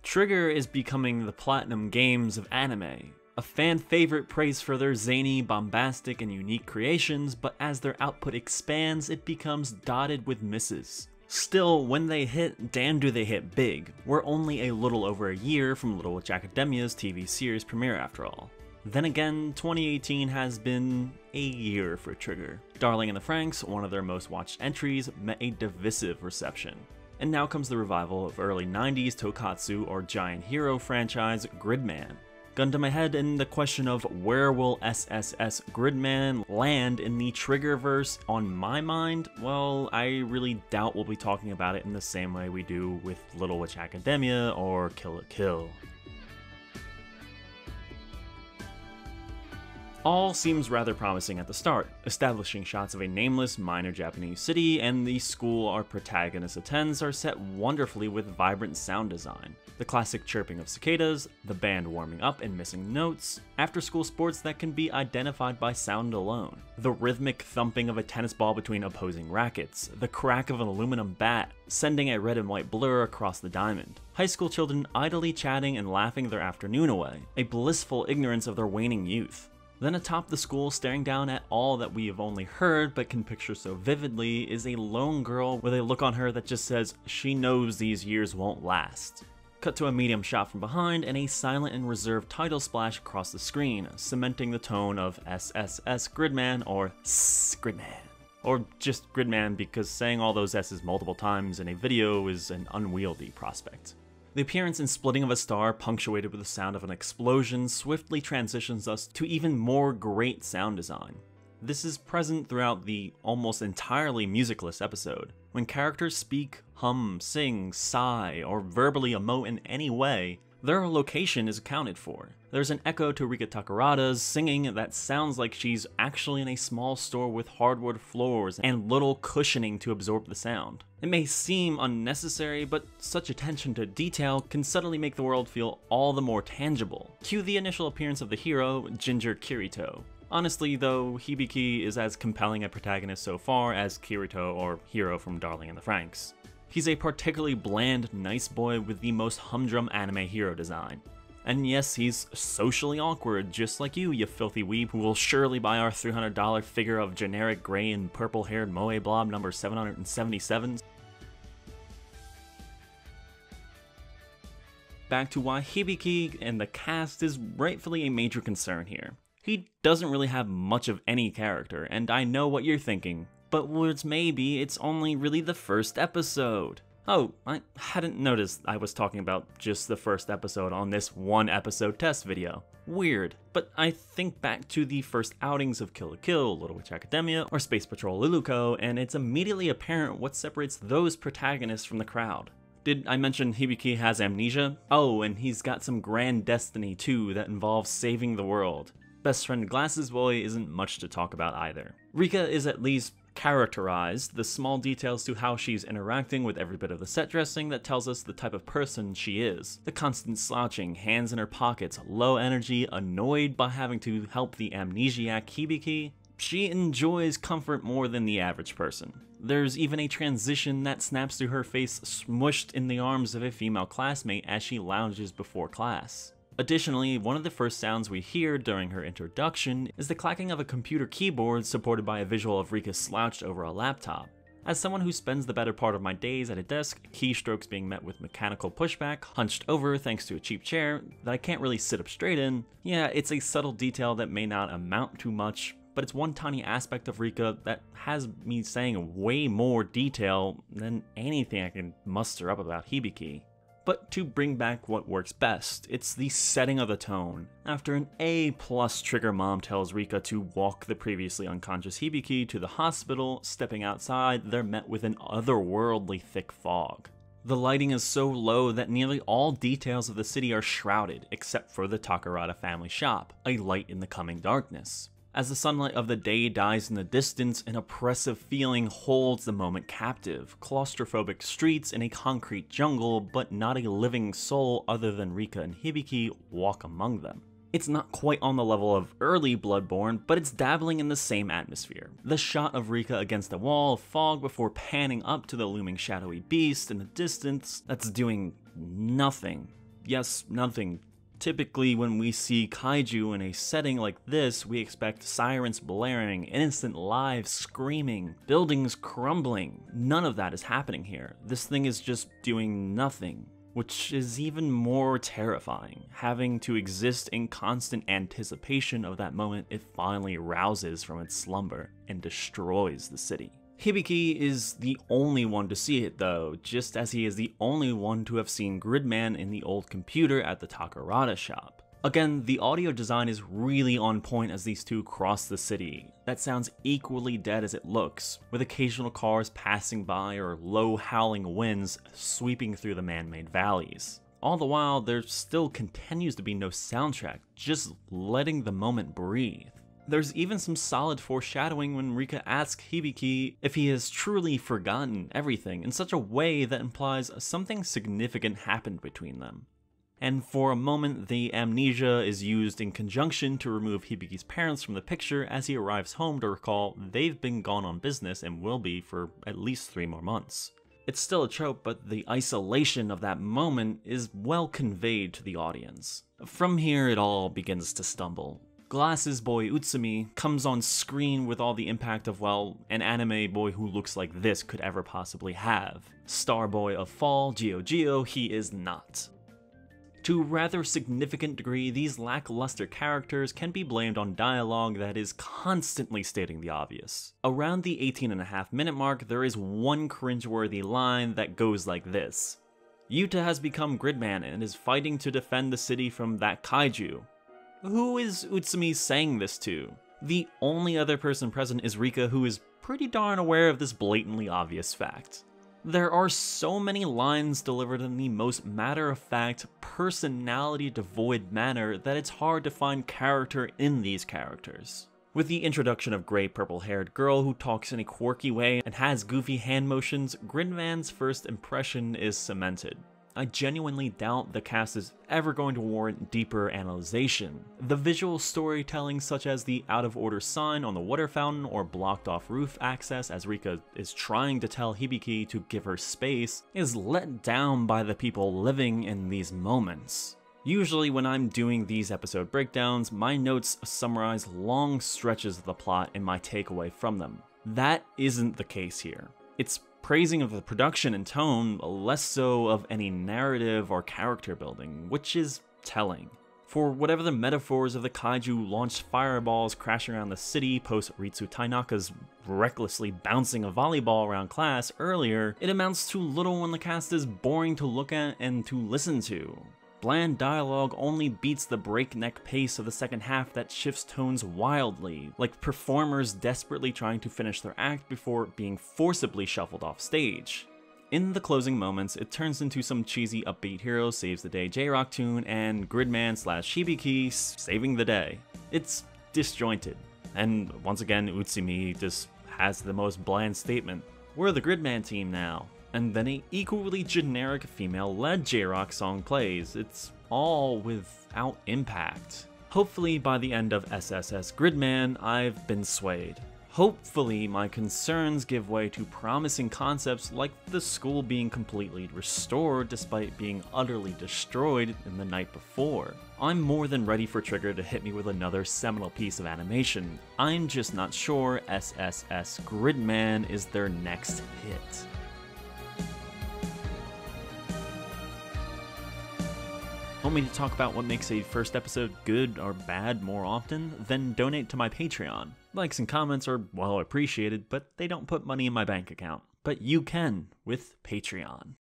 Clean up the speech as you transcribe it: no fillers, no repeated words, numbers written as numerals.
Trigger is becoming the platinum games of anime, a fan favorite praised for their zany, bombastic, and unique creations, but as their output expands, it becomes dotted with misses. Still, when they hit, damn do they hit big. We're only a little over a year from Little Witch Academia's TV series premiere after all. Then again, 2018 has been a year for Trigger. Darling in the Franxx, one of their most watched entries, met a divisive reception. And now comes the revival of early 90s tokusatsu or giant hero franchise, Gridman. Gun to my head, and the question of where will SSS.Gridman land in the Triggerverse on my mind, well, I really doubt we'll be talking about it in the same way we do with Little Witch Academia or Kill la Kill. All seems rather promising at the start, establishing shots of a nameless minor Japanese city, and the school our protagonist attends are set wonderfully with vibrant sound design. The classic chirping of cicadas, the band warming up and missing notes, after-school sports that can be identified by sound alone, the rhythmic thumping of a tennis ball between opposing rackets, the crack of an aluminum bat, sending a red and white blur across the diamond, high school children idly chatting and laughing their afternoon away, a blissful ignorance of their waning youth. Then atop the school, staring down at all that we have only heard but can picture so vividly, is a lone girl with a look on her that just says she knows these years won't last. Cut to a medium shot from behind and a silent and reserved title splash across the screen, cementing the tone of SSS.Gridman or S-Gridman. Or just Gridman, because saying all those S's multiple times in a video is an unwieldy prospect. The appearance and splitting of a star, punctuated with the sound of an explosion, swiftly transitions us to even more great sound design. This is present throughout the almost entirely musicless episode. When characters speak, hum, sing, sigh, or verbally emote in any way, their location is accounted for. There's an echo to Rika Takarada's singing that sounds like she's actually in a small store with hardwood floors and little cushioning to absorb the sound. It may seem unnecessary, but such attention to detail can suddenly make the world feel all the more tangible. Cue the initial appearance of the hero, Ginger Kirito. Honestly though, Hibiki is as compelling a protagonist so far as Kirito or Hiro from Darling in the Franxx. He's a particularly bland, nice boy with the most humdrum anime hero design. And yes, he's socially awkward, just like you filthy weeb who will surely buy our $300 figure of generic gray and purple-haired Moe Blob number 777. Back to why Hibiki and the cast is rightfully a major concern here. He doesn't really have much of any character, and I know what you're thinking, but words maybe it's only really the first episode. Oh, I hadn't noticed I was talking about just the first episode on this one episode test video. Weird, but I think back to the first outings of Kill la Kill, Little Witch Academia, or Space Patrol Luluko, and it's immediately apparent what separates those protagonists from the crowd. Did I mention Hibiki has amnesia? Oh, and he's got some grand destiny too that involves saving the world. Best friend Glasses Boy isn't much to talk about either. Rika is at least characterized, the small details to how she's interacting with every bit of the set dressing that tells us the type of person she is. The constant slouching, hands in her pockets, low energy, annoyed by having to help the amnesiac Hibiki. She enjoys comfort more than the average person. There's even a transition that snaps to her face smushed in the arms of a female classmate as she lounges before class. Additionally, one of the first sounds we hear during her introduction is the clacking of a computer keyboard supported by a visual of Rika slouched over a laptop. As someone who spends the better part of my days at a desk, keystrokes being met with mechanical pushback, hunched over thanks to a cheap chair that I can't really sit up straight in, yeah, it's a subtle detail that may not amount to much, but it's one tiny aspect of Rika that has me saying way more detail than anything I can muster up about Hibiki. But to bring back what works best, it's the setting of the tone. After an A+ trigger mom tells Rika to walk the previously unconscious Hibiki to the hospital, stepping outside, they're met with an otherworldly thick fog. The lighting is so low that nearly all details of the city are shrouded, except for the Takarada family shop, a light in the coming darkness. As the sunlight of the day dies in the distance, an oppressive feeling holds the moment captive. Claustrophobic streets in a concrete jungle, but not a living soul other than Rika and Hibiki walk among them. It's not quite on the level of early Bloodborne, but it's dabbling in the same atmosphere. The shot of Rika against a wall of fog before panning up to the looming shadowy beast in the distance that's doing nothing. yes, nothing. Typically, when we see kaiju in a setting like this, we expect sirens blaring, innocent lives screaming, buildings crumbling. None of that is happening here. This thing is just doing nothing, which is even more terrifying, having to exist in constant anticipation of that moment it finally rouses from its slumber and destroys the city. Hibiki is the only one to see it though, just as he is the only one to have seen Gridman in the old computer at the Takarada shop. Again, the audio design is really on point as these two cross the city. That sounds equally dead as it looks, with occasional cars passing by or low howling winds sweeping through the man-made valleys. All the while, there still continues to be no soundtrack, just letting the moment breathe. There's even some solid foreshadowing when Rika asks Hibiki if he has truly forgotten everything in such a way that implies something significant happened between them. And for a moment, the amnesia is used in conjunction to remove Hibiki's parents from the picture as he arrives home to recall they've been gone on business and will be for at least 3 more months. It's still a trope, but the isolation of that moment is well conveyed to the audience. From here, it all begins to stumble. Glasses boy Utsumi comes on screen with all the impact of, well, an anime boy who looks like this could ever possibly have. Star boy of Fall, Geo, he is not. To a rather significant degree, these lackluster characters can be blamed on dialogue that is constantly stating the obvious. Around the 18.5-minute mark, there is one cringeworthy line that goes like this. Yuta has become Gridman and is fighting to defend the city from that kaiju. Who is Utsumi saying this to? The only other person present is Rika, who is pretty darn aware of this blatantly obvious fact. There are so many lines delivered in the most matter-of-fact, personality-devoid manner that it's hard to find character in these characters. With the introduction of gray purple-haired girl who talks in a quirky way and has goofy hand motions, Gridman's first impression is cemented. I genuinely doubt the cast is ever going to warrant deeper analyzation. The visual storytelling, such as the out-of-order sign on the water fountain or blocked-off roof access as Rika is trying to tell Hibiki to give her space, is let down by the people living in these moments. Usually when I'm doing these episode breakdowns, my notes summarize long stretches of the plot and my takeaway from them. That isn't the case here. It's praising of the production and tone, less so of any narrative or character building, which is telling. For whatever the metaphors of the kaiju launched fireballs crashing around the city post Ritsu Tainaka's recklessly bouncing a volleyball around class earlier, it amounts to little when the cast is boring to look at and to listen to. Bland dialogue only beats the breakneck pace of the second half that shifts tones wildly, like performers desperately trying to finish their act before being forcibly shuffled off stage. In the closing moments, it turns into some cheesy upbeat hero saves the day J-Rock tune and Gridman/Hibiki saving the day. It's disjointed, and once again Utsumi just has the most bland statement, "We're the Gridman team now." And then a equally generic female-led J-Rock song plays. It's all without impact. Hopefully by the end of SSS.Gridman, I've been swayed. Hopefully my concerns give way to promising concepts like the school being completely restored despite being utterly destroyed in the night before. I'm more than ready for Trigger to hit me with another seminal piece of animation. I'm just not sure SSS.Gridman is their next hit. Want me to talk about what makes a first episode good or bad more often? Then donate to my Patreon. Likes and comments are well appreciated, but they don't put money in my bank account. But you can with Patreon.